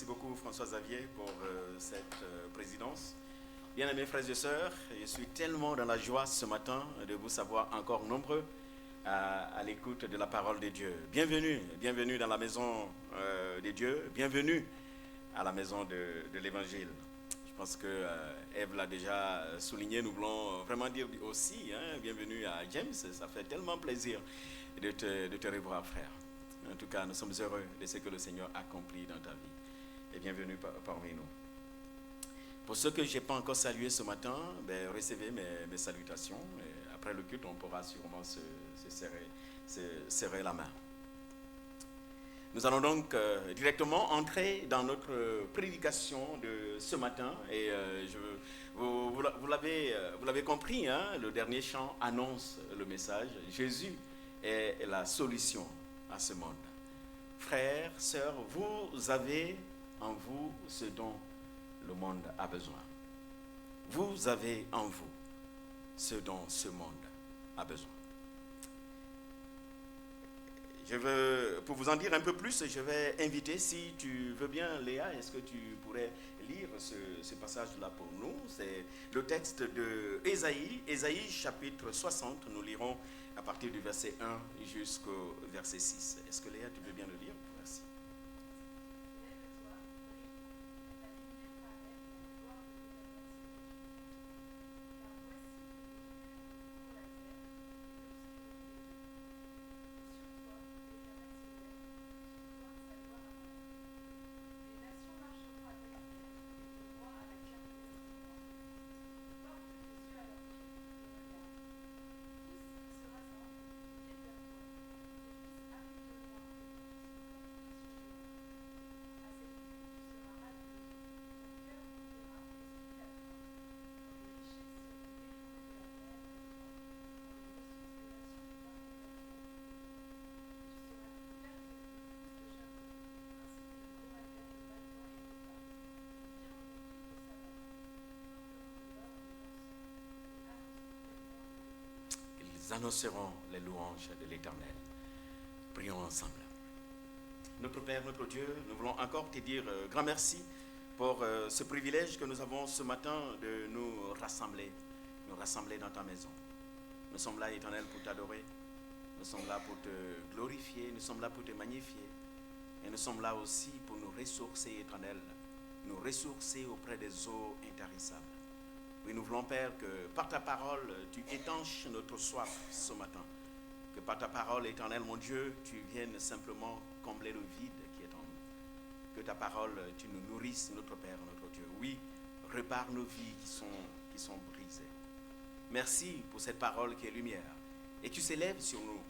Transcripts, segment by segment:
Merci beaucoup François Xavier pour cette présidence. Bien-aimés frères et sœurs, je suis tellement dans la joie ce matin de vous savoir encore nombreux à l'écoute de la parole de Dieu. Bienvenue dans la maison de Dieu, bienvenue à la maison de l'Évangile. Je pense que Ève l'a déjà souligné, nous voulons vraiment dire aussi, bienvenue à James, ça fait tellement plaisir de te revoir frère. En tout cas, nous sommes heureux de ce que le Seigneur accomplit dans ta vie. Et bienvenue parmi nous. Pour ceux que je n'ai pas encore salués ce matin, recevez mes salutations. Et après le culte, on pourra sûrement se serrer la main. Nous allons donc directement entrer dans notre prédication de ce matin. Et vous l'avez compris, le dernier chant annonce le message. Jésus est la solution à ce monde. Frères, sœurs, vous avez en vous ce dont le monde a besoin. Vous avez en vous ce dont ce monde a besoin. Pour vous en dire un peu plus, je vais inviter, si tu veux bien, Léa, est-ce que tu pourrais lire ce passage-là pour nous? C'est le texte de Ésaïe chapitre 60. Nous lirons à partir du verset 1 jusqu'au verset 6. Est-ce que Léa, tu veux bien le lire? Merci. Annonceront les louanges de l'Éternel. Prions ensemble. Notre Père, notre Dieu, nous voulons encore te dire grand merci pour ce privilège que nous avons ce matin de nous rassembler dans ta maison. Nous sommes là, Éternel, pour t'adorer. Nous sommes là pour te glorifier. Nous sommes là pour te magnifier. Et nous sommes là aussi pour nous ressourcer, Éternel. Nous ressourcer auprès des eaux intarissables. Oui, nous voulons, Père, que par ta parole, tu étanches notre soif ce matin. Que par ta parole, Éternel, mon Dieu, tu viennes simplement combler le vide qui est en nous. Que ta parole, tu nous nourrisses, notre Père, notre Dieu. Oui, répare nos vies qui sont brisées. Merci pour cette parole qui est lumière et qui s'élève sur nous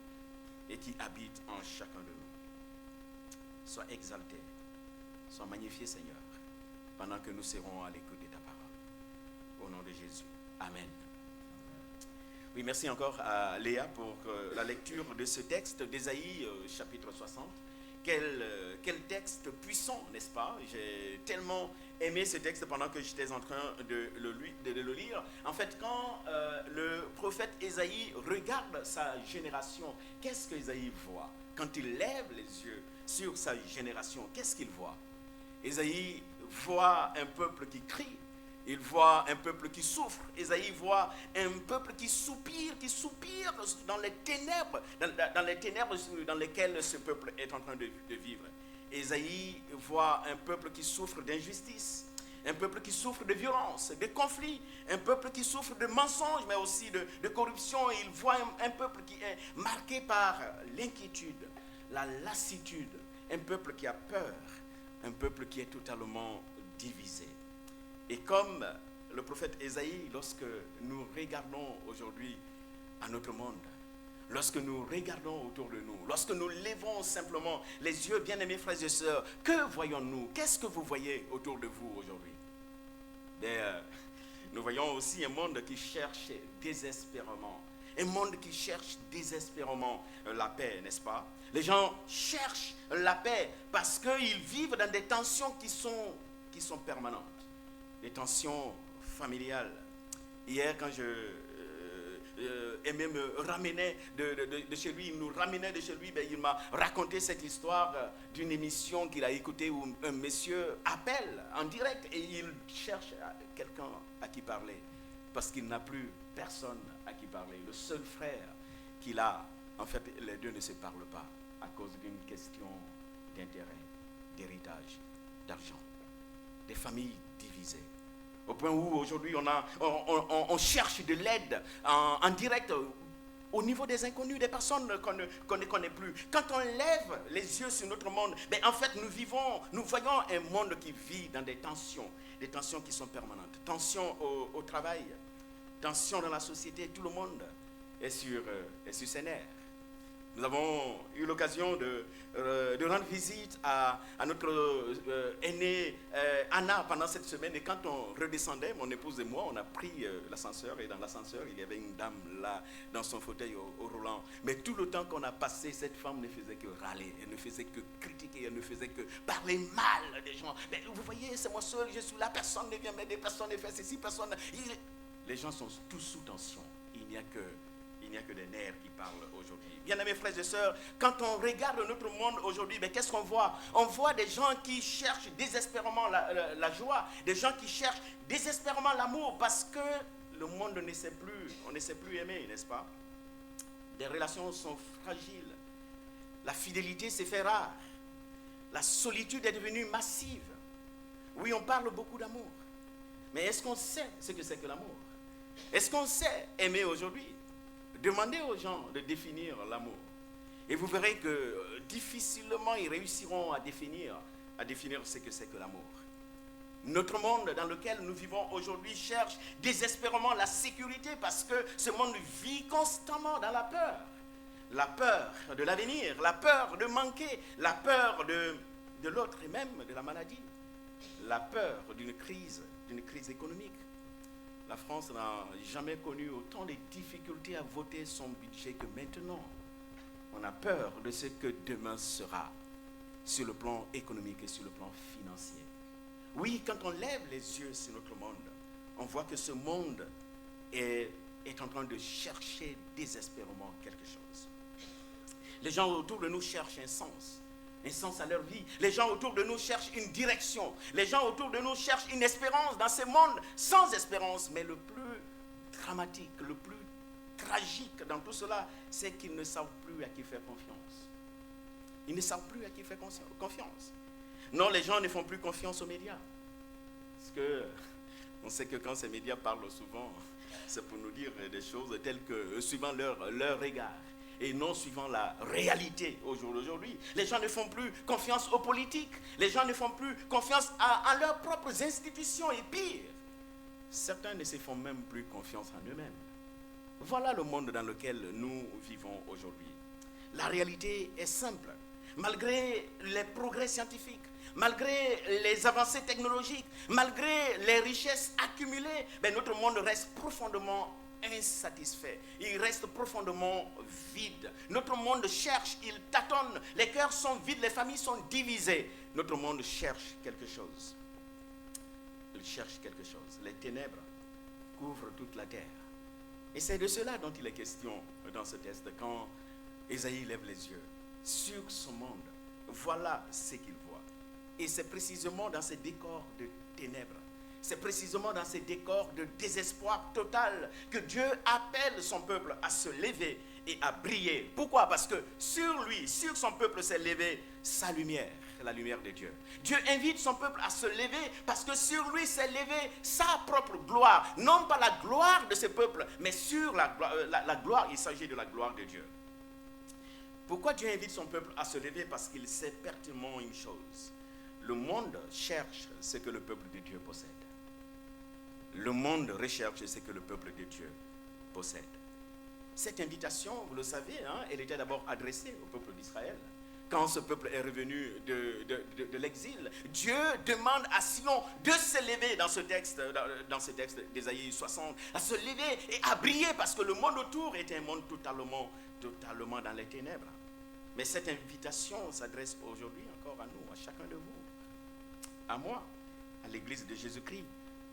et qui habite en chacun de nous. Sois exalté, sois magnifié, Seigneur, pendant que nous serons à l'écoute de ta parole. Au nom de Jésus. Amen. Oui, merci encore à Léa pour la lecture de ce texte d'Ésaïe, chapitre 60. Quel texte puissant, n'est-ce pas? J'ai tellement aimé ce texte pendant que j'étais en train de le lire. En fait, quand le prophète Ésaïe regarde sa génération, qu'est-ce qu'Ésaïe voit? Quand il lève les yeux sur sa génération, qu'est-ce qu'il voit? Ésaïe voit un peuple qui crie. Il voit un peuple qui souffre. Ésaïe voit un peuple qui soupire dans les ténèbres, dans lesquelles ce peuple est en train de vivre. Ésaïe voit un peuple qui souffre d'injustice, un peuple qui souffre de violence, de conflits, un peuple qui souffre de mensonges, mais aussi de corruption. Il voit un peuple qui est marqué par l'inquiétude, la lassitude, un peuple qui a peur, un peuple qui est totalement divisé. Et comme le prophète Ésaïe, lorsque nous regardons aujourd'hui à notre monde, lorsque nous regardons autour de nous, lorsque nous levons simplement les yeux, bien-aimés frères et sœurs, que voyons-nous? Qu'est-ce que vous voyez autour de vous aujourd'hui? Nous voyons aussi un monde qui cherche désespérément. Un monde qui cherche désespérément la paix, n'est-ce pas? Les gens cherchent la paix parce qu'ils vivent dans des tensions qui sont permanentes. Des tensions familiales. Hier, quand Aimé me ramenait de chez lui, il nous ramenait de chez lui, il m'a raconté cette histoire d'une émission qu'il a écoutée où un monsieur appelle en direct et il cherche quelqu'un à qui parler parce qu'il n'a plus personne à qui parler. Le seul frère qu'il a, en fait, les deux ne se parlent pas à cause d'une question d'intérêt, d'héritage, d'argent, des familles divisées. Au point où aujourd'hui on cherche de l'aide en direct au niveau des inconnus, des personnes qu'on ne connaît plus. Quand on lève les yeux sur notre monde, en fait nous voyons un monde qui vit dans des tensions qui sont permanentes. Tensions au travail, tensions dans la société, tout le monde est sur ses nerfs. Nous avons eu l'occasion de rendre visite à notre aînée Anna pendant cette semaine. Et quand on redescendait, mon épouse et moi, on a pris l'ascenseur. Et dans l'ascenseur, il y avait une dame là, dans son fauteuil au roulant. Mais tout le temps qu'on a passé, cette femme ne faisait que râler. Elle ne faisait que critiquer. Elle ne faisait que parler mal des gens. Mais vous voyez, c'est moi seul, je suis là. Personne ne vient m'aider. Personne ne fait ceci. Les gens sont tous sous tension. Il n'y a que des nerfs qui parlent aujourd'hui. Bien-aimés frères et sœurs, quand on regarde notre monde aujourd'hui, qu'est-ce qu'on voit? On voit des gens qui cherchent désespérément la joie, des gens qui cherchent désespérément l'amour parce que le monde ne sait plus, on ne sait plus aimer, n'est-ce pas? Les relations sont fragiles, la fidélité s'est fait rare, la solitude est devenue massive. Oui, on parle beaucoup d'amour, mais est-ce qu'on sait ce que c'est que l'amour? Est-ce qu'on sait aimer aujourd'hui? Demandez aux gens de définir l'amour. Et vous verrez que difficilement ils réussiront à définir ce que c'est que l'amour. Notre monde dans lequel nous vivons aujourd'hui cherche désespérément la sécurité parce que ce monde vit constamment dans la peur. La peur de l'avenir, la peur de manquer, la peur de l'autre et même de la maladie. La peur d'une crise économique. La France n'a jamais connu autant de difficultés à voter son budget que maintenant. On a peur de ce que demain sera sur le plan économique et sur le plan financier. Oui, quand on lève les yeux sur notre monde, on voit que ce monde est en train de chercher désespérément quelque chose. Les gens autour de nous cherchent un sens à leur vie. Les gens autour de nous cherchent une direction. Les gens autour de nous cherchent une espérance dans ce monde sans espérance. Mais le plus dramatique, le plus tragique dans tout cela, c'est qu'ils ne savent plus à qui faire confiance. Ils ne savent plus à qui faire confiance. Non, les gens ne font plus confiance aux médias. Parce que on sait que quand ces médias parlent souvent, c'est pour nous dire des choses telles que suivant leur regard. Et non suivant la réalité aujourd'hui. Les gens ne font plus confiance aux politiques. Les gens ne font plus confiance à leurs propres institutions. Et pire, certains ne se font même plus confiance en eux-mêmes. Voilà le monde dans lequel nous vivons aujourd'hui. La réalité est simple. Malgré les progrès scientifiques, malgré les avancées technologiques, malgré les richesses accumulées, notre monde reste profondément insatisfait. Il reste profondément vide. Notre monde cherche, il tâtonne. Les cœurs sont vides, les familles sont divisées. Notre monde cherche quelque chose. Il cherche quelque chose. Les ténèbres couvrent toute la terre. Et c'est de cela dont il est question dans ce texte. Quand Ésaïe lève les yeux sur son monde, voilà ce qu'il voit. Et c'est précisément dans ces décors de ténèbres, c'est précisément dans ces décors de désespoir total que Dieu appelle son peuple à se lever et à briller. Pourquoi? Parce que sur lui, sur son peuple s'est levé sa lumière, la lumière de Dieu. Dieu invite son peuple à se lever parce que sur lui s'est levé sa propre gloire. Non pas la gloire de ce peuple, mais sur la gloire, il s'agit de la gloire de Dieu. Pourquoi Dieu invite son peuple à se lever? Parce qu'il sait pertinemment une chose. Le monde cherche ce que le peuple de Dieu possède. Le monde recherche ce que le peuple de Dieu possède. Cette invitation, vous le savez, elle était d'abord adressée au peuple d'Israël. Quand ce peuple est revenu de l'exil, Dieu demande à Sion de se lever dans ce texte d'Ésaïe 60, à se lever et à briller parce que le monde autour était un monde totalement dans les ténèbres. Mais cette invitation s'adresse aujourd'hui encore à nous, à chacun de vous, à moi, à l'église de Jésus-Christ.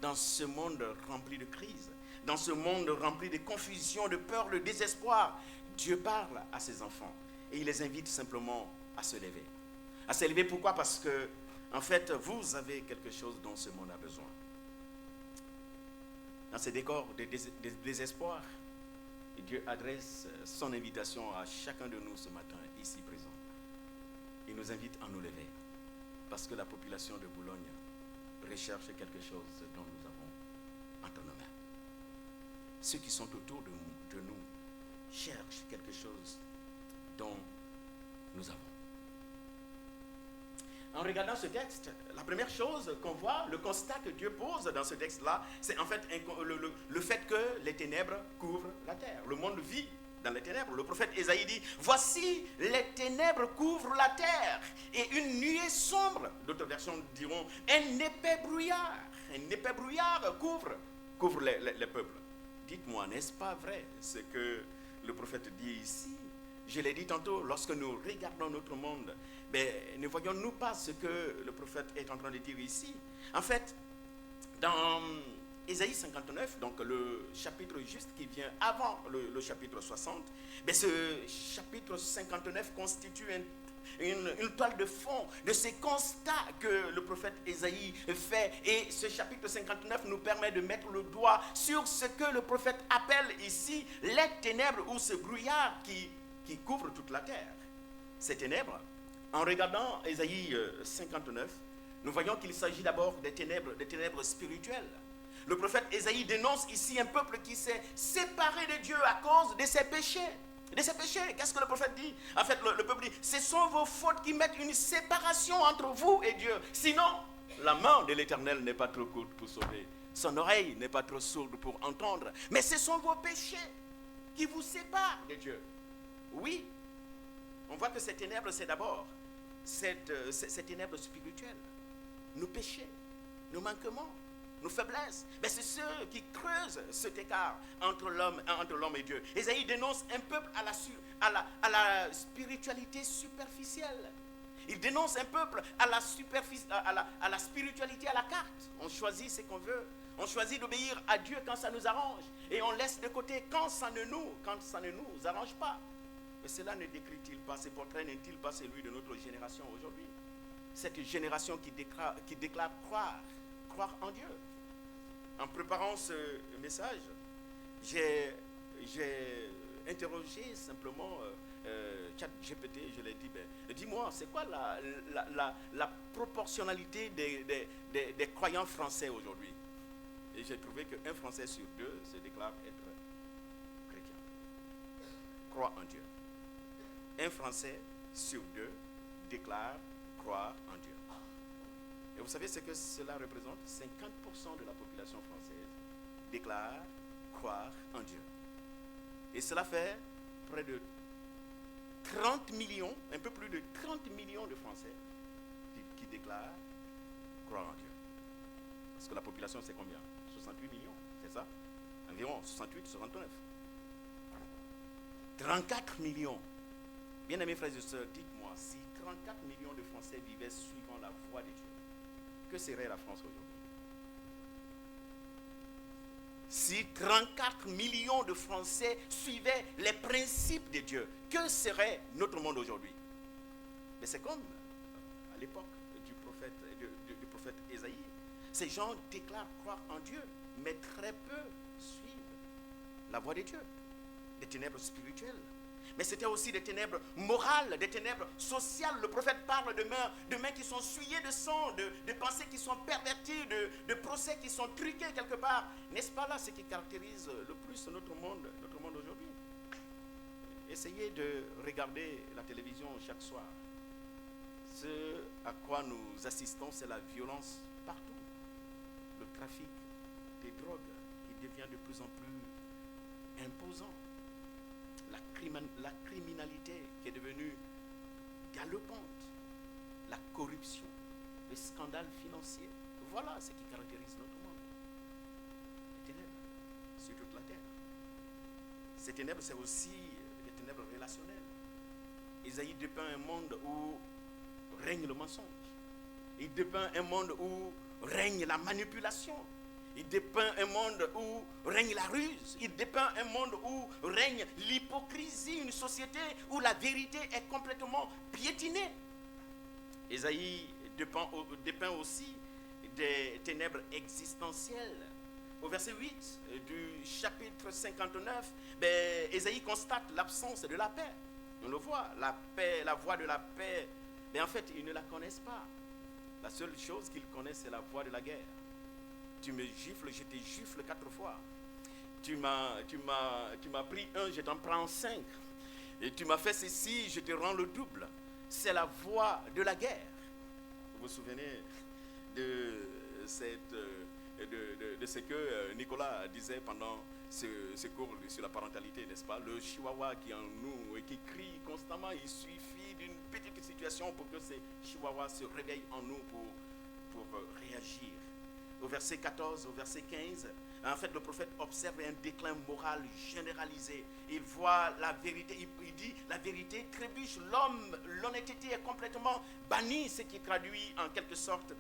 dans ce monde rempli de crises, dans ce monde rempli de confusion, de peur, de désespoir, Dieu parle à ses enfants et il les invite simplement à se lever. À se lever, pourquoi? Parce que, en fait, vous avez quelque chose dont ce monde a besoin. Dans ces décors de désespoir, Dieu adresse son invitation à chacun de nous ce matin, ici présent. Il nous invite à nous lever, parce que la population de Boulogne recherche quelque chose dont nous avons entre nos mains. Ceux qui sont autour de nous cherchent quelque chose dont nous avons. En regardant ce texte, la première chose qu'on voit, le constat que Dieu pose dans ce texte-là, c'est en fait le fait que les ténèbres couvrent la terre. Le monde vit dans les ténèbres. Le prophète Ésaïe dit, voici les ténèbres couvrent la terre et une nuée sombre, d'autres versions diront, un épais brouillard couvre les peuples. Dites-moi, n'est-ce pas vrai ce que le prophète dit ici? Je l'ai dit tantôt, lorsque nous regardons notre monde, ne voyons-nous pas ce que le prophète est en train de dire ici? En fait, dans Ésaïe 59, donc le chapitre juste qui vient avant le chapitre 60, ce chapitre 59 constitue une toile de fond de ces constats que le prophète Ésaïe fait. Et ce chapitre 59 nous permet de mettre le doigt sur ce que le prophète appelle ici les ténèbres ou ce brouillard qui couvre toute la terre. Ces ténèbres, en regardant Ésaïe 59, nous voyons qu'il s'agit d'abord des ténèbres spirituelles. Le prophète Ésaïe dénonce ici un peuple qui s'est séparé de Dieu à cause de ses péchés. Qu'est-ce que le prophète dit? En fait, le peuple dit, ce sont vos fautes qui mettent une séparation entre vous et Dieu. Sinon, la main de l'Éternel n'est pas trop courte pour sauver. Son oreille n'est pas trop sourde pour entendre. Mais ce sont vos péchés qui vous séparent de Dieu. Oui, on voit que ces ténèbres, c'est d'abord ces ténèbres spirituelles. Nos péchés, nos manquements, nos faiblesses. Mais c'est ceux qui creusent cet écart entre l'homme et Dieu. Ésaïe dénonce un peuple à la spiritualité superficielle. Il dénonce un peuple à la spiritualité à la carte. On choisit ce qu'on veut. On choisit d'obéir à Dieu quand ça nous arrange. Et on laisse de côté quand ça ne nous arrange pas. Mais cela ne décrit-il pas, ces portraits n'est-il pas celui de notre génération aujourd'hui? Cette génération qui déclare croire en Dieu. En préparant ce message, j'ai interrogé simplement ChatGPT, je l'ai dit, dis-moi, c'est quoi la proportionnalité des croyants français aujourd'hui? Et j'ai trouvé qu'un Français sur deux se déclare être chrétien, croit en Dieu. Un Français sur deux déclare croire en Dieu. Et vous savez ce que cela représente? 50% de la population française déclare croire en Dieu. Et cela fait près de 30 millions, un peu plus de 30 millions de Français qui déclarent croire en Dieu. Parce que la population, c'est combien? 68 millions, c'est ça? Environ 68, 69. 34 millions. Bien-aimés frères et sœurs, dites-moi, si 34 millions de Français vivaient suivant la voie de Dieu, que serait la France aujourd'hui? Si 34 millions de Français suivaient les principes de Dieu, que serait notre monde aujourd'hui? Mais c'est comme à l'époque du prophète Ésaïe. Ces gens déclarent croire en Dieu, mais très peu suivent la voie de Dieu. Des ténèbres spirituelles. Mais c'était aussi des ténèbres morales, des ténèbres sociales. Le prophète parle de mains qui sont souillées de sang, de pensées qui sont perverties, de procès qui sont truqués quelque part. N'est-ce pas là ce qui caractérise le plus notre monde aujourd'hui? Essayez de regarder la télévision chaque soir. Ce à quoi nous assistons, c'est la violence partout. Le trafic des drogues qui devient de plus en plus imposant. La criminalité qui est devenue galopante, la corruption, les scandales financiers. Voilà ce qui caractérise notre monde. Les ténèbres sur toute la terre. Ces ténèbres, c'est aussi des ténèbres relationnelles. Ésaïe dépeint un monde où règne le mensonge. Il dépeint un monde où règne la manipulation. Il dépeint un monde où règne la ruse. Il dépeint un monde où règne l'hypocrisie, une société où la vérité est complètement piétinée. Ésaïe dépeint aussi des ténèbres existentielles. Au verset 8 du chapitre 59, Ésaïe constate l'absence de la paix. On le voit, la paix, la voie de la paix, mais en fait, ils ne la connaissent pas. La seule chose qu'ils connaissent, c'est la voie de la guerre. Tu me gifles, je te gifle 4 fois. Tu m'as pris 1, je t'en prends 5. Et tu m'as fait ceci, je te rends le double. C'est la voie de la guerre. Vous vous souvenez de ce que Nicolas disait pendant ce cours sur la parentalité, n'est-ce pas? Le chihuahua qui est en nous et qui crie constamment, il suffit d'une petite situation pour que ce chihuahua se réveille en nous pour réagir. Au verset 14, au verset 15, en fait, le prophète observe un déclin moral généralisé. Il voit la vérité, il dit la vérité trébuche, l'honnêteté est complètement bannie, ce qui traduit en quelque sorte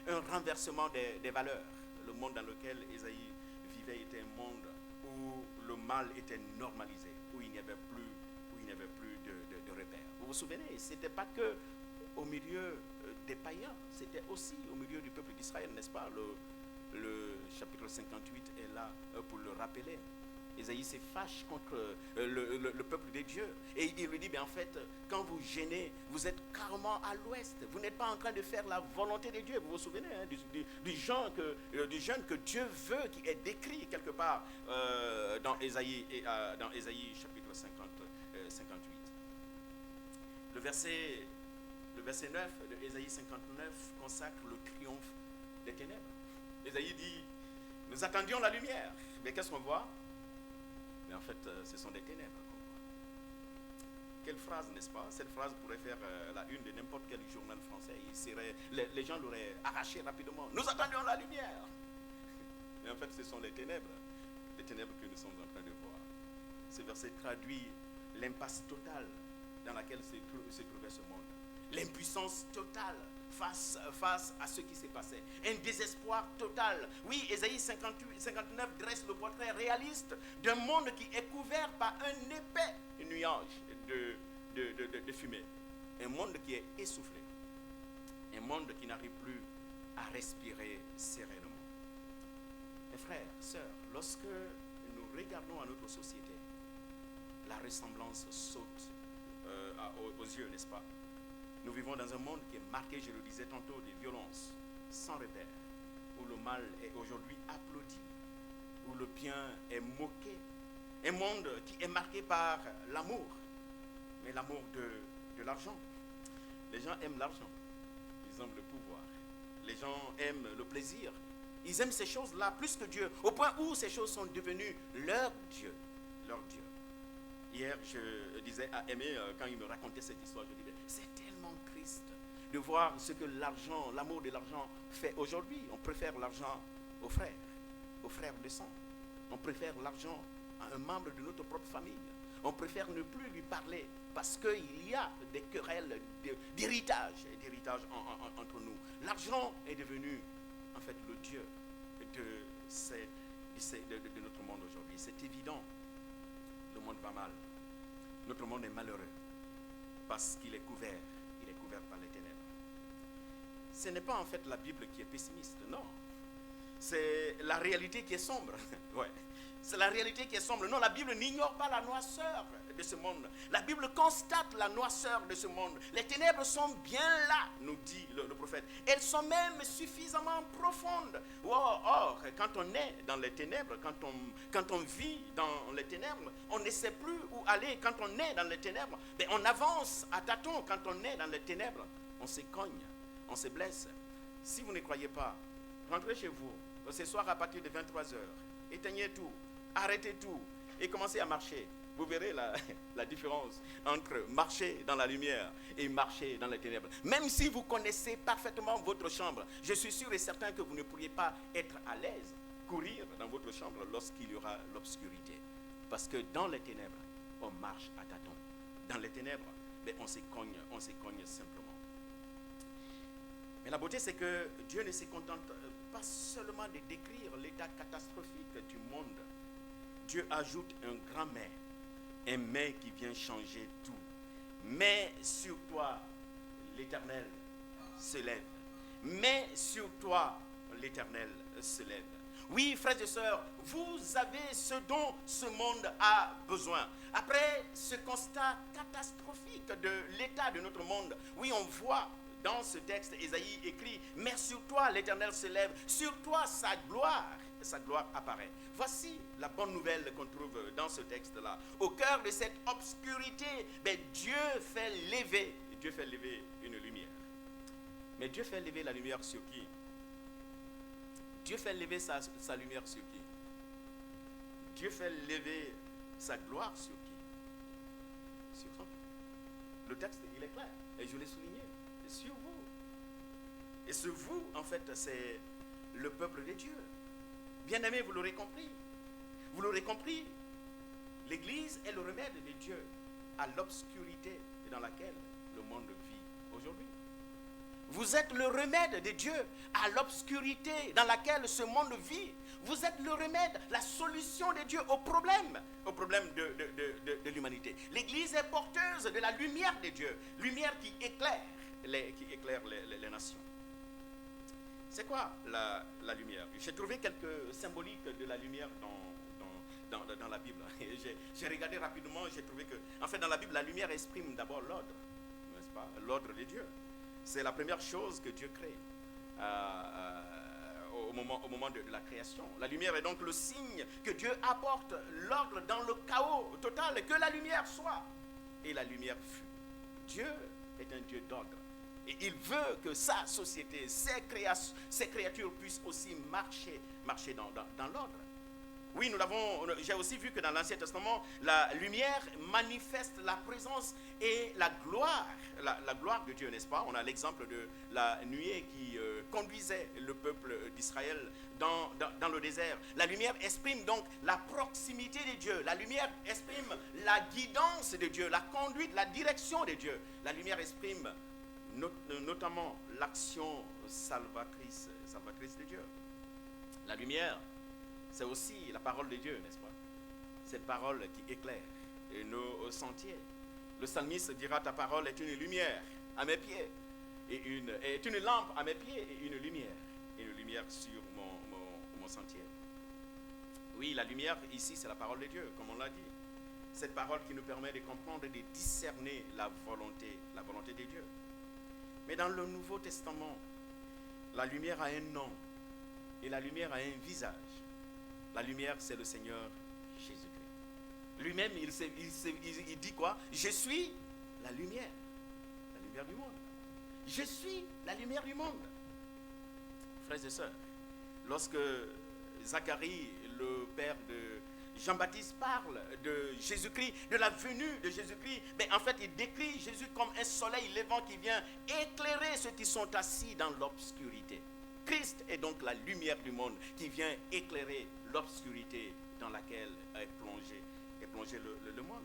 un renversement des valeurs. Le monde dans lequel Ésaïe vivait était un monde où le mal était normalisé, où il n'y avait plus de repères. Vous vous souvenez, ce n'était pas que au milieu des païens, c'était aussi au milieu du peuple d'Israël, n'est-ce pas? Le chapitre 58 est là pour le rappeler. Ésaïe se fâche contre le peuple de Dieu. Et il lui dit, en fait, quand vous gênez, vous êtes carrément à l'ouest. Vous n'êtes pas en train de faire la volonté de Dieu. Vous vous souvenez du jeûne que Dieu veut, qui est décrit quelque part dans Ésaïe chapitre 58. Le verset 9 de Ésaïe 59 consacre le triomphe des ténèbres. Ésaïe dit, nous attendions la lumière. Mais qu'est-ce qu'on voit? Mais en fait, ce sont des ténèbres qu'on voit. Quelle phrase, n'est-ce pas? Cette phrase pourrait faire la une de n'importe quel journal français. Les gens l'auraient arraché rapidement. Nous attendions la lumière. Mais en fait, ce sont les ténèbres que nous sommes en train de voir. Ce verset traduit l'impasse totale dans laquelle se trouvait ce monde. L'impuissance totale face à ce qui s'est passé. Un désespoir total. Oui, Ésaïe 59 dresse le portrait réaliste d'un monde qui est couvert par un épais nuage de fumée. Un monde qui est essoufflé. Un monde qui n'arrive plus à respirer sereinement. Mes frères, sœurs, lorsque nous regardons à notre société, la ressemblance saute aux yeux, n'est-ce pas? Nous vivons dans un monde qui est marqué, je le disais tantôt, de violences sans repère, où le mal est aujourd'hui applaudi, où le bien est moqué. Un monde qui est marqué par l'amour, mais l'amour de l'argent. Les gens aiment l'argent, ils aiment le pouvoir, les gens aiment le plaisir. Ils aiment ces choses-là plus que Dieu, au point où ces choses sont devenues leur Dieu. Leur Dieu. Hier, je disais à Aimé, quand il me racontait cette histoire, je disais, c'est tellement triste de voir ce que l'argent, l'amour de l'argent fait aujourd'hui. On préfère l'argent aux frères de sang. On préfère l'argent à un membre de notre propre famille. On préfère ne plus lui parler parce qu'il y a des querelles d'héritage entre nous. L'argent est devenu, en fait, le Dieu de notre monde aujourd'hui. C'est évident. Le monde va mal. Notre monde est malheureux parce qu'il est couvert par les ténèbres. Ce n'est pas en fait la Bible qui est pessimiste, non. C'est la réalité qui est sombre. Ouais. C'est la réalité qui est sombre. Non, la Bible n'ignore pas la noirceur de ce monde. La Bible constate la noirceur de ce monde. Les ténèbres sont bien là, nous dit le prophète. Elles sont même suffisamment profondes. Or, quand on est dans les ténèbres, quand on vit dans les ténèbres, on ne sait plus où aller. Quand on est dans les ténèbres, on avance à tâtons. Quand on est dans les ténèbres, on se cogne, on se blesse. Si vous ne croyez pas, rentrez chez vous ce soir à partir de 23h. Éteignez tout, arrêtez tout et commencez à marcher. Vous verrez la différence entre marcher dans la lumière et marcher dans les ténèbres. Même si vous connaissez parfaitement votre chambre, je suis sûr et certain que vous ne pourriez pas être à l'aise, courir dans votre chambre lorsqu'il y aura l'obscurité. Parce que dans les ténèbres, on marche à tâtons. Dans les ténèbres, on se cogne simplement. Mais la beauté, c'est que Dieu ne se contente pas seulement de décrire l'état catastrophique du monde. Dieu ajoute un grand mais, un mais qui vient changer tout. Mais sur toi, l'Éternel se lève. Mais sur toi, l'Éternel se lève. Oui, frères et sœurs, vous avez ce dont ce monde a besoin. Après ce constat catastrophique de l'état de notre monde, oui, on voit dans ce texte, Ésaïe écrit, « Mais sur toi, l'Éternel se lève, sur toi, sa gloire apparaît. » Voici la bonne nouvelle qu'on trouve dans ce texte-là. Au cœur de cette obscurité, Dieu fait lever une lumière. Mais Dieu fait lever la lumière sur qui? Dieu fait lever sa lumière sur qui? Dieu fait lever sa gloire sur qui? Sur son peuple. Le texte, il est clair. Et je l'ai souligné. C'est sur vous. Et ce vous, en fait, c'est le peuple de Dieu. Bien-aimés, vous l'aurez compris. Vous l'aurez compris. L'Église est le remède de Dieu à l'obscurité dans laquelle le monde vit aujourd'hui. Vous êtes le remède de Dieu à l'obscurité dans laquelle ce monde vit. Vous êtes le remède, la solution de Dieu au problème de l'humanité. L'Église est porteuse de la lumière de Dieu, lumière qui éclaire les nations. C'est quoi la lumière? J'ai trouvé quelques symboliques de la lumière dans la Bible. J'ai regardé rapidement, j'ai trouvé que, en fait, dans la Bible, la lumière exprime d'abord l'ordre, n'est-ce pas? L'ordre de Dieu. C'est la première chose que Dieu crée au moment de la création. La lumière est donc le signe que Dieu apporte l'ordre dans le chaos total, que la lumière soit. Et la lumière fut. Dieu est un Dieu d'ordre. Et il veut que sa société, ses créatures puissent aussi marcher dans l'ordre. Oui, j'ai aussi vu que dans l'Ancien Testament, la lumière manifeste la présence et la gloire de Dieu, n'est-ce pas? On a l'exemple de la nuée qui conduisait le peuple d'Israël dans le désert. La lumière exprime donc la proximité de Dieu. La lumière exprime la guidance de Dieu, la conduite, la direction de Dieu. La lumière exprime notamment l'action salvatrice de Dieu. La lumière, c'est aussi la parole de Dieu, n'est-ce pas? Cette parole qui éclaire nos sentiers. Le psalmiste dira, ta parole est une lumière à mes pieds, est une lampe à mes pieds et une lumière sur mon sentier. Oui, la lumière ici, c'est la parole de Dieu, comme on l'a dit. Cette parole qui nous permet de comprendre et de discerner la volonté de Dieu. Mais dans le Nouveau Testament, la lumière a un nom et la lumière a un visage. La lumière, c'est le Seigneur Jésus-Christ. Lui-même, il dit quoi? Je suis la lumière du monde. Je suis la lumière du monde. Frères et sœurs, lorsque Zacharie, le père de Jean-Baptiste, parle de Jésus-Christ, de la venue de Jésus-Christ, en fait, il décrit Jésus comme un soleil levant qui vient éclairer ceux qui sont assis dans l'obscurité. Christ est donc la lumière du monde qui vient éclairer l'obscurité dans laquelle est plongé le monde.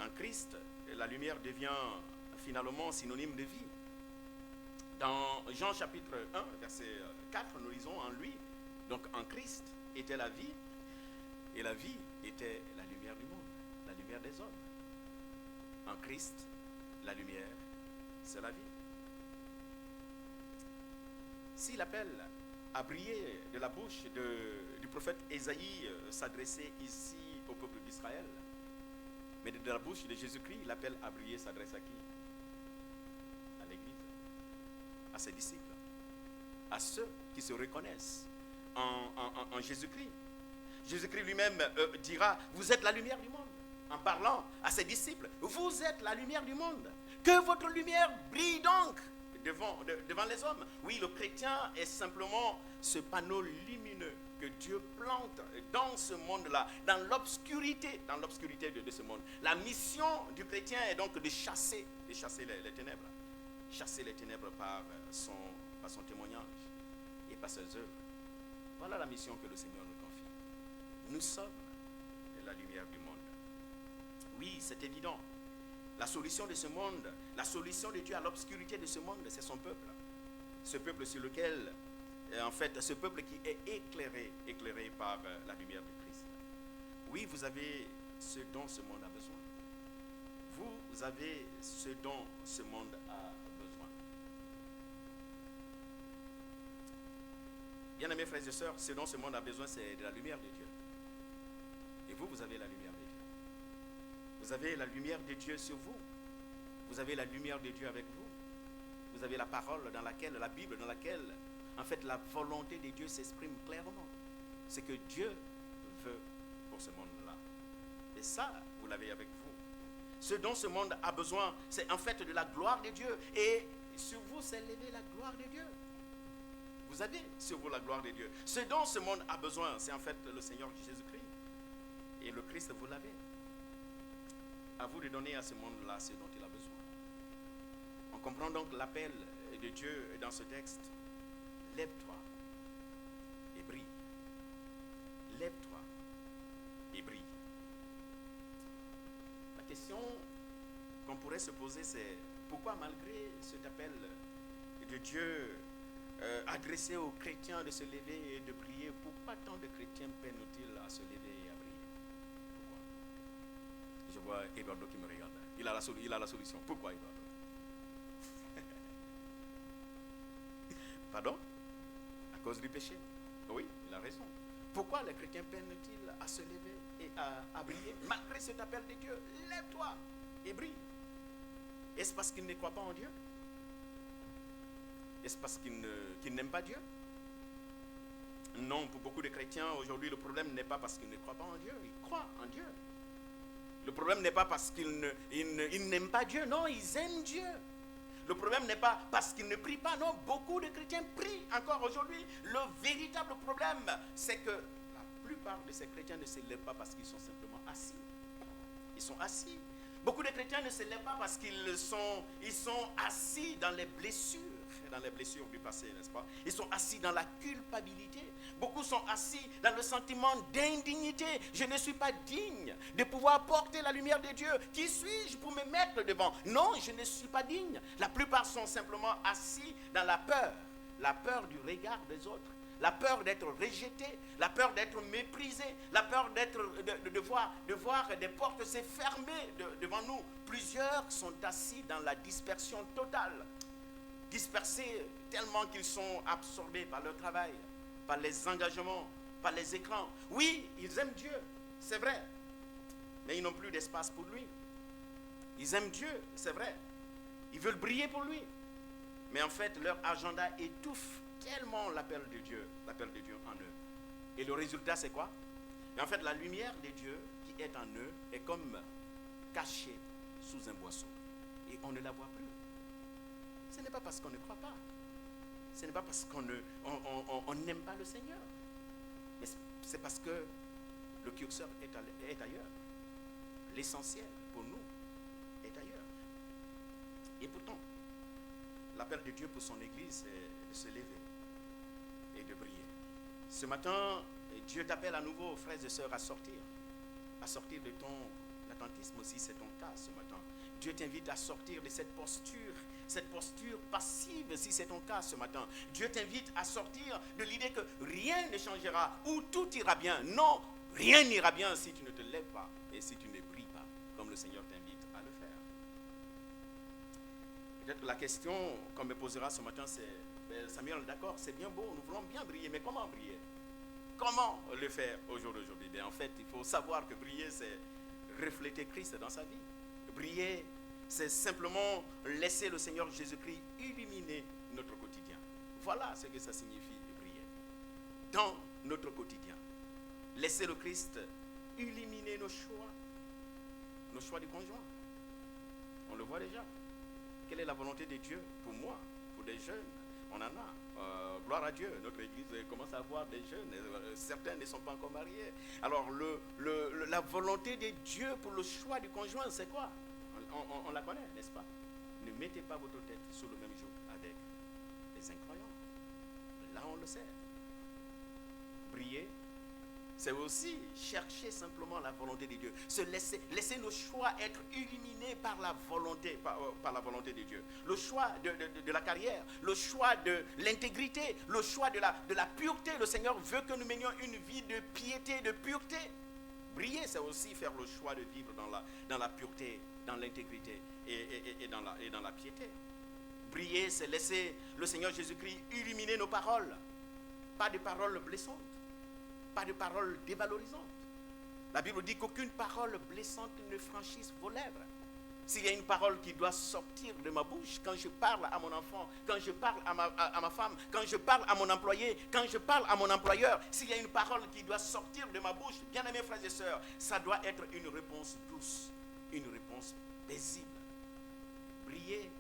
En Christ, la lumière devient finalement synonyme de vie. Dans Jean chapitre 1, verset 4, nous lisons en lui, donc en Christ était la vie, et la vie était la lumière du monde, la lumière des hommes. En Christ, la lumière, c'est la vie. Si l'appel à briller de la bouche du prophète Ésaïe s'adressait ici au peuple d'Israël, mais de la bouche de Jésus-Christ, l'appel à briller s'adresse à qui? À l'Église, à ses disciples, à ceux qui se reconnaissent en Jésus-Christ. Jésus-Christ lui-même dira, vous êtes la lumière du monde. En parlant à ses disciples, vous êtes la lumière du monde. Que votre lumière brille donc devant les hommes. Oui, le chrétien est simplement ce panneau lumineux que Dieu plante dans ce monde-là, dans l'obscurité de ce monde. La mission du chrétien est donc de chasser les ténèbres. Chasser les ténèbres par son témoignage et par ses œuvres. Voilà la mission que le Seigneur nous confie. Nous sommes la lumière du monde. Oui, c'est évident. La solution de ce monde, la solution de Dieu à l'obscurité de ce monde, c'est son peuple. ce peuple sur lequel, en fait, ce peuple qui est éclairé par la lumière de Christ. Oui, vous avez ce dont ce monde a besoin. Vous avez ce dont ce monde a besoin. Bien-aimés frères et sœurs, ce dont ce monde a besoin, c'est de la lumière de Dieu. Et vous, vous avez la lumière de Dieu. Vous avez la lumière de Dieu sur vous. Vous avez la lumière de Dieu avec vous. Vous avez la parole dans laquelle, la Bible dans laquelle, en fait, la volonté de Dieu s'exprime clairement. C'est que Dieu veut pour ce monde-là. Et ça, vous l'avez avec vous. Ce dont ce monde a besoin, c'est en fait de la gloire de Dieu. Et sur vous s'est levée la gloire de Dieu. Vous avez sur vous la gloire de Dieu. Ce dont ce monde a besoin, c'est en fait le Seigneur Jésus-Christ. Et le Christ, vous l'avez. À vous de donner à ce monde-là ce dont il a besoin. On comprend donc l'appel de Dieu dans ce texte. Lève-toi et brille. Lève-toi et brille. La question qu'on pourrait se poser, c'est pourquoi malgré cet appel de Dieu adressé aux chrétiens de se lever et de prier, pourquoi tant de chrétiens peinent-ils à se lever et à prier? Pourquoi? Je vois Eduardo qui me regarde. Il a la solution. Pourquoi Eduardo? Pardon? À cause du péché. Oui, il a raison. Pourquoi les chrétiens peinent-ils à se lever et à briller malgré cet appel de Dieu? Lève-toi et brille. Est-ce parce qu'ils ne croient pas en Dieu? Est-ce parce qu'ils n'aiment pas Dieu? Non, pour beaucoup de chrétiens, aujourd'hui, le problème n'est pas parce qu'ils ne croient pas en Dieu. Ils croient en Dieu. Le problème n'est pas parce qu'ils n'aiment pas Dieu. Non, ils aiment Dieu. Le problème n'est pas parce qu'ils ne prient pas. Non, beaucoup de chrétiens prient encore aujourd'hui. Le véritable problème, c'est que la plupart de ces chrétiens ne se lèvent pas parce qu'ils sont simplement assis. Ils sont assis. Beaucoup de chrétiens ne se lèvent pas parce qu'ils sont assis dans les blessures du passé, n'est-ce pas? Ils sont assis dans la culpabilité. Beaucoup sont assis dans le sentiment d'indignité. Je ne suis pas digne de pouvoir porter la lumière de Dieu. Qui suis-je pour me mettre devant? Non, je ne suis pas digne. La plupart sont simplement assis dans la peur du regard des autres. La peur d'être rejeté, la peur d'être méprisé, la peur de voir des portes se fermer devant nous. Plusieurs sont assis dans la dispersion totale, dispersés tellement qu'ils sont absorbés par leur travail, par les engagements, par les écrans. Oui, ils aiment Dieu, c'est vrai, mais ils n'ont plus d'espace pour lui. Ils aiment Dieu, c'est vrai, ils veulent briller pour lui, mais en fait leur agenda étouffe tellement l'appel de Dieu en eux. Et le résultat, c'est quoi? Mais en fait, la lumière de Dieu qui est en eux est comme cachée sous un boisseau. Et on ne la voit plus. Ce n'est pas parce qu'on ne croit pas. Ce n'est pas parce qu'on n'aime pas le Seigneur. Mais c'est parce que le curseur est ailleurs. L'essentiel pour nous est ailleurs. Et pourtant, l'appel de Dieu pour son Église, c'est de se lever et de briller. Ce matin, Dieu t'appelle à nouveau, frères et sœurs, à sortir de ton attentisme aussi, c'est ton cas ce matin. Dieu t'invite à sortir de cette posture passive, si c'est ton cas ce matin. Dieu t'invite à sortir de l'idée que rien ne changera ou tout ira bien. Non, rien n'ira bien si tu ne te lèves pas et si tu ne brilles pas, comme le Seigneur t'invite à le faire. Peut-être que la question qu'on me posera ce matin, c'est Samuel, d'accord, c'est bien beau, nous voulons bien briller, mais comment briller? Comment le faire au jour d'aujourd'hui? En fait, il faut savoir que briller, c'est refléter Christ dans sa vie. Briller, c'est simplement laisser le Seigneur Jésus-Christ illuminer notre quotidien. Voilà ce que ça signifie briller. Dans notre quotidien. Laisser le Christ illuminer nos choix du conjoint. On le voit déjà. Quelle est la volonté de Dieu pour moi, pour des jeunes? On en a. Gloire à Dieu. Notre église commence à avoir des jeunes. Certains ne sont pas encore mariés. Alors, la volonté de Dieu pour le choix du conjoint, c'est quoi? On la connaît, n'est-ce pas? Ne mettez pas votre tête sous le même joug avec les incroyants. Là, on le sait. Briller, c'est aussi chercher simplement la volonté de Dieu. Laisser nos choix être illuminés par la volonté, par la volonté de Dieu. Le choix de la carrière, le choix de l'intégrité, le choix de la pureté. Le Seigneur veut que nous menions une vie de piété, de pureté. Briller, c'est aussi faire le choix de vivre dans la pureté, dans l'intégrité et dans la piété. Briller, c'est laisser le Seigneur Jésus-Christ illuminer nos paroles. Pas de paroles blessantes. Pas de paroles dévalorisantes. La Bible dit qu'aucune parole blessante ne franchisse vos lèvres. S'il y a une parole qui doit sortir de ma bouche, quand je parle à mon enfant, quand je parle à ma femme, quand je parle à mon employé, quand je parle à mon employeur, s'il y a une parole qui doit sortir de ma bouche, bien-aimés frères et sœurs, ça doit être une réponse douce, une réponse paisible. Briller,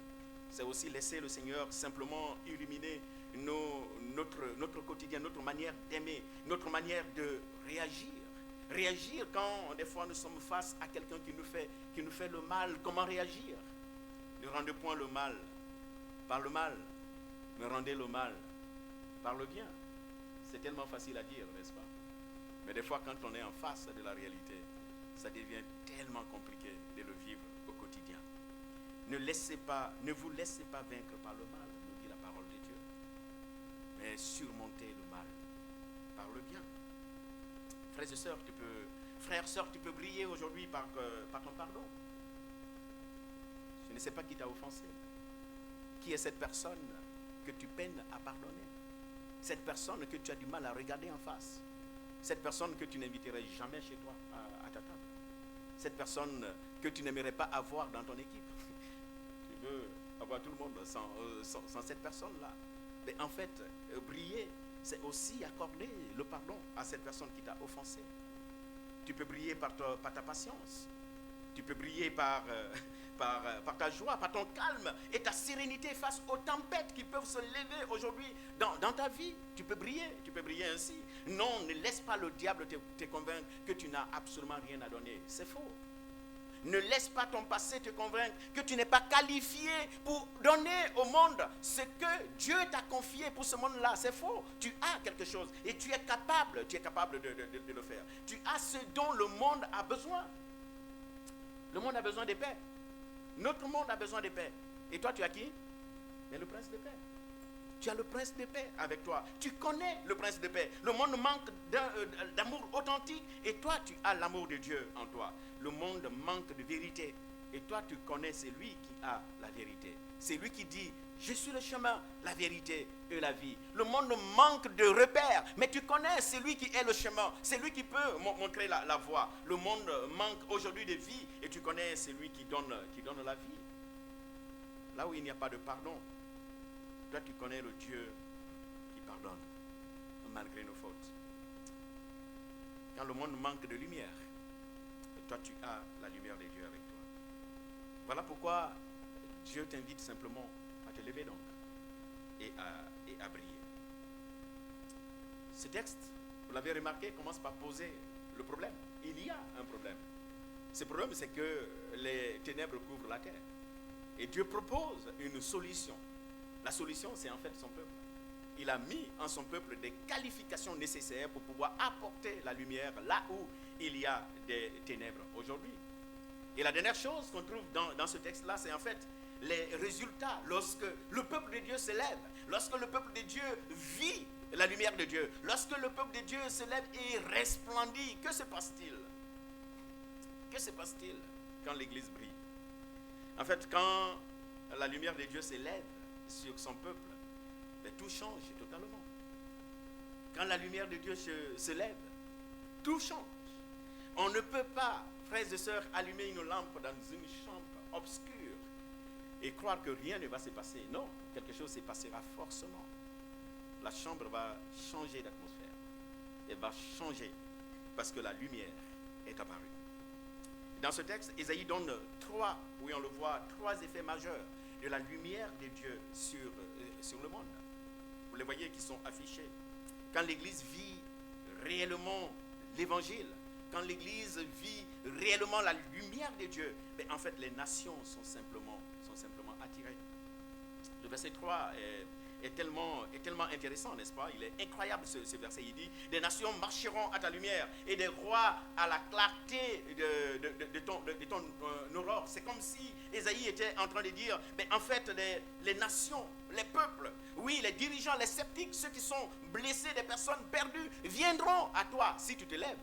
c'est aussi laisser le Seigneur simplement illuminer notre quotidien, notre manière d'aimer, notre manière de réagir. Réagir quand des fois nous sommes face à quelqu'un qui nous fait le mal. Comment réagir? Ne rendez point le mal par le mal, mais rendez le mal par le bien. C'est tellement facile à dire, n'est-ce pas? Mais des fois quand on est en face de la réalité, ça devient tellement compliqué de le vivre au quotidien. Ne vous laissez pas vaincre par le mal, nous dit la parole de Dieu. Mais surmonter le mal par le bien. Frères et sœurs, tu peux briller aujourd'hui par ton pardon. Je ne sais pas qui t'a offensé. Qui est cette personne que tu peines à pardonner? Cette personne que tu as du mal à regarder en face. Cette personne que tu n'inviterais jamais chez toi à ta table. Cette personne que tu n'aimerais pas avoir dans ton équipe. Tu veux avoir tout le monde sans cette personne-là. Mais en fait, briller, c'est aussi accorder le pardon à cette personne qui t'a offensé. Tu peux briller par ta patience. Tu peux briller par ta joie, par ton calme et ta sérénité face aux tempêtes qui peuvent se lever aujourd'hui dans ta vie. Tu peux briller ainsi. Non, ne laisse pas le diable te convaincre que tu n'as absolument rien à donner. C'est faux. Ne laisse pas ton passé te convaincre que tu n'es pas qualifié pour donner au monde ce que Dieu t'a confié pour ce monde-là. C'est faux. Tu as quelque chose et tu es capable de le faire. Tu as ce dont le monde a besoin. Le monde a besoin de paix. Notre monde a besoin de paix. Et toi, tu as qui? Mais le prince de paix. Tu as le prince de paix avec toi. Tu connais le prince de paix. Le monde manque d'amour authentique et toi, tu as l'amour de Dieu en toi. Le monde manque de vérité et toi, tu connais celui qui a la vérité. C'est lui qui dit, je suis le chemin, la vérité et la vie. Le monde manque de repères, mais tu connais celui qui est le chemin. C'est lui qui peut montrer la voie. Le monde manque aujourd'hui de vie et tu connais celui qui donne la vie. Là où il n'y a pas de pardon, toi, tu connais le Dieu qui pardonne, malgré nos fautes. Quand le monde manque de lumière, toi, tu as la lumière de Dieu avec toi. Voilà pourquoi Dieu t'invite simplement à te lever donc et à briller. Ce texte, vous l'avez remarqué, commence par poser le problème. Il y a un problème. Ce problème, c'est que les ténèbres couvrent la terre. Et Dieu propose une solution. La solution, c'est en fait son peuple. Il a mis en son peuple des qualifications nécessaires pour pouvoir apporter la lumière là où il y a des ténèbres aujourd'hui. Et la dernière chose qu'on trouve dans ce texte-là, c'est en fait les résultats lorsque le peuple de Dieu se lève, lorsque le peuple de Dieu vit la lumière de Dieu, lorsque le peuple de Dieu se lève et resplendit. Que se passe-t-il? Que se passe-t-il quand l'Église brille? En fait, quand la lumière de Dieu s'élève sur son peuple, mais tout change totalement. Quand la lumière de Dieu se lève, tout change. On ne peut pas, frères et sœurs, allumer une lampe dans une chambre obscure et croire que rien ne va se passer. Non, quelque chose se passera forcément. La chambre va changer d'atmosphère. Elle va changer parce que la lumière est apparue. Dans ce texte, Ésaïe donne trois effets majeurs de la lumière de Dieu sur le monde. Vous les voyez qui sont affichés. Quand l'Église vit réellement l'Évangile, quand l'Église vit réellement la lumière de Dieu, en fait, les nations sont simplement attirées. Le verset 3 est tellement intéressant, n'est-ce pas? Il est incroyable ce verset. Il dit, des nations marcheront à ta lumière et des rois à la clarté de ton aurore. C'est comme si Ésaïe était en train de dire, mais en fait, les nations, les peuples, oui, les dirigeants, les sceptiques, ceux qui sont blessés, des personnes perdues, viendront à toi si tu te lèves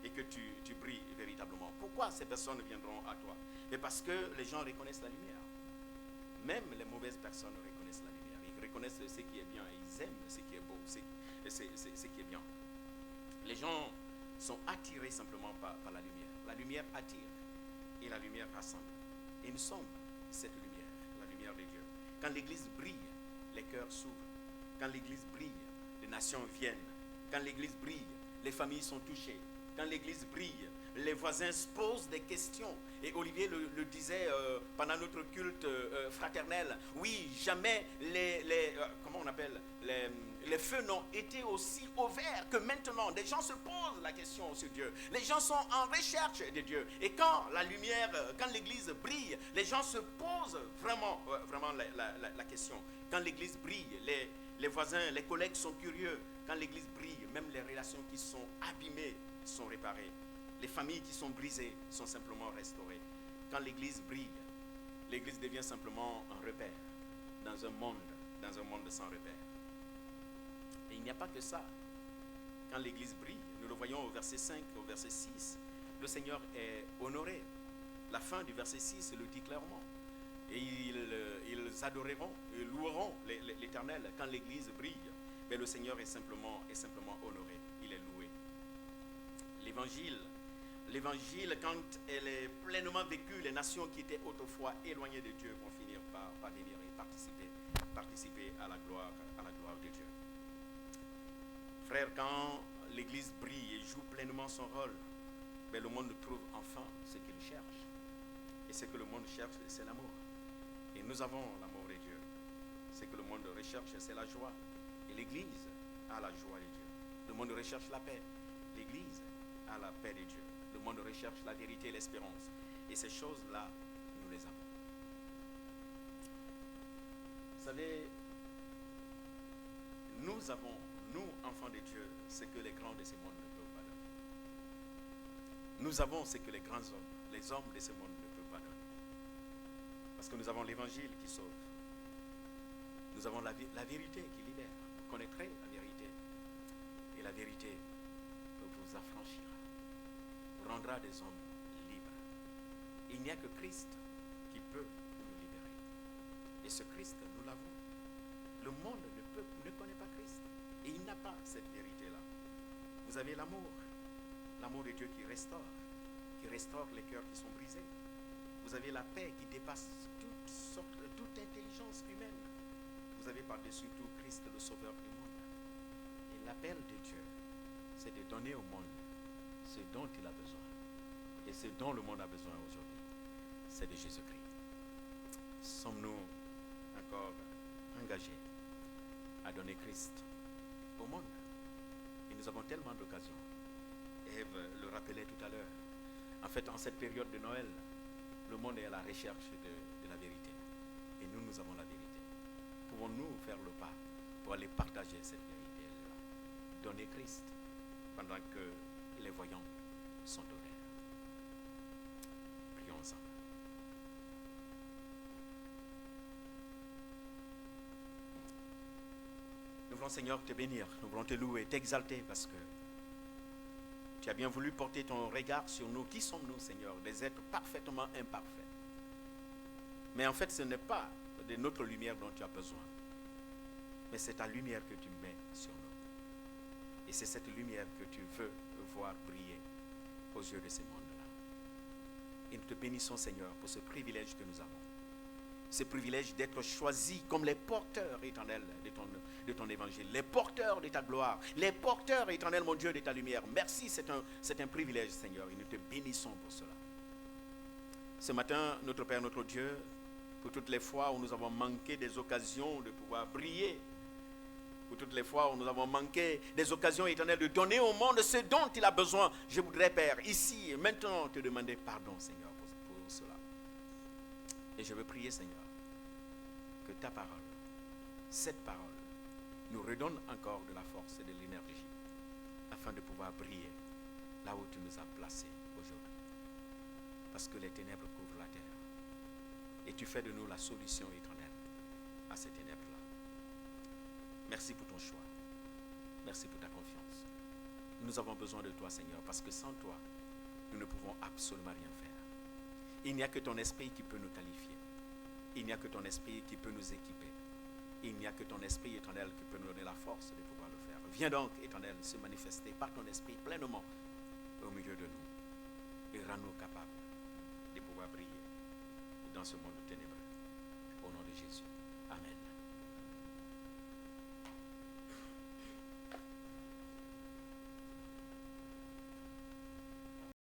et que tu brilles véritablement. Pourquoi ces personnes viendront à toi? Mais parce que les gens reconnaissent la lumière. Même les mauvaises personnes reconnaissent la lumière. Ils reconnaissent ce qui est bien et ils aiment ce qui est beau, ce qui est bien. Les gens sont attirés simplement par la lumière. La lumière attire et la lumière rassemble. Et nous sommes cette lumière, la lumière de Dieu. Quand l'église brille, les cœurs s'ouvrent. Quand l'église brille, les nations viennent. Quand l'église brille, les familles sont touchées. Quand l'église brille, les voisins se posent des questions. Et Olivier le disait pendant notre culte fraternel. Oui, jamais comment on appelle, les feux n'ont été aussi ouverts que maintenant. Les gens se posent la question sur Dieu. Les gens sont en recherche de Dieu. Et quand la lumière, quand l'église brille, les gens se posent vraiment la question. Quand l'église brille, les voisins, les collègues sont curieux. Quand l'église brille, même les relations qui sont abîmées sont réparées. Les familles qui sont brisées sont simplement restaurées. Quand l'église brille, l'église devient simplement un repère dans un monde sans repère. Et il n'y a pas que ça. Quand l'église brille, nous le voyons au verset 5, au verset 6, le Seigneur est honoré. La fin du verset 6 le dit clairement. Et ils adoreront, ils loueront l'Éternel. Quand l'église brille, mais le Seigneur est simplement honoré. Il est loué. L'évangile, quand elle est pleinement vécue, les nations qui étaient autrefois éloignées de Dieu vont finir par venir et participer à la gloire de Dieu. Frère, quand l'église brille et joue pleinement son rôle, ben le monde trouve enfin ce qu'il cherche. Et ce que le monde cherche, c'est l'amour. Et nous avons l'amour de Dieu. Ce que le monde recherche, c'est la joie. Et l'église a la joie de Dieu. Le monde recherche la paix. L'église a la paix de Dieu. Le monde recherche la vérité et l'espérance. Et ces choses-là, nous les avons. Vous savez, nous avons, nous, enfants de Dieu, ce que les grands de ce monde ne peuvent pas donner. Nous avons ce que les grands hommes, les hommes de ce monde ne peuvent pas donner. Parce que nous avons l'évangile qui sauve. Nous avons la vérité qui libère. Vous connaîtrez la vérité. Et la vérité vous affranchira. Vous rendra des hommes libres. Il n'y a que Christ qui peut nous libérer. Et ce Christ, nous l'avons. Le monde ne connaît pas Christ. Et il n'a pas cette vérité-là. Vous avez l'amour. L'amour de Dieu qui restaure les cœurs qui sont brisés. Vous avez la paix qui dépasse toute intelligence humaine. Vous avez par-dessus tout Christ, le Sauveur du monde. Et l'appel de Dieu, c'est de donner au monde ce dont il a besoin. Et ce dont le monde a besoin aujourd'hui, c'est de Jésus-Christ. Sommes-nous encore engagés à donner Christ au monde? Et nous avons tellement d'occasions. Ève le rappelait tout à l'heure. En fait, en cette période de Noël, le monde est à la recherche de la vérité. Et nous avons la vérité. Pouvons-nous faire le pas pour aller partager cette vérité-là? Donner Christ pendant que les voyants sont ouverts. Prions ensemble. Nous voulons, Seigneur, te bénir. Nous voulons te louer, t'exalter parce que tu as bien voulu porter ton regard sur nous. Qui sommes-nous, Seigneur? Des êtres parfaitement imparfaits. Mais en fait, ce n'est pas de notre lumière dont tu as besoin. Mais c'est ta lumière que tu mets sur nous. Et c'est cette lumière que tu veux voir briller aux yeux de ce monde-là. Et nous te bénissons, Seigneur, pour ce privilège que nous avons. Ce privilège d'être choisis comme les porteurs éternels de ton évangile, les porteurs de ta gloire, les porteurs éternels, mon Dieu, de ta lumière. Merci, c'est un privilège, Seigneur, et nous te bénissons pour cela. Ce matin, notre Père, notre Dieu, pour toutes les fois où nous avons manqué des occasions de pouvoir briller, pour toutes les fois où nous avons manqué des occasions éternelles de donner au monde ce dont il a besoin, je voudrais, Père, ici et maintenant te demander pardon, Seigneur, pour cela. Et je veux prier, Seigneur, que ta parole cette parole nous redonne encore de la force et de l'énergie afin de pouvoir briller là où tu nous as placés aujourd'hui. Parce que les ténèbres couvrent la terre. Et tu fais de nous la solution éternelle à ces ténèbres-là. Merci pour ton choix. Merci pour ta confiance. Nous avons besoin de toi, Seigneur, parce que sans toi, nous ne pouvons absolument rien faire. Il n'y a que ton esprit qui peut nous qualifier. Il n'y a que ton esprit qui peut nous équiper. Il n'y a que ton esprit éternel qui peut nous donner la force de pouvoir le faire. Viens donc, éternel, se manifester par ton esprit pleinement au milieu de nous et rends-nous capables de pouvoir briller dans ce monde ténébreux. Au nom de Jésus. Amen.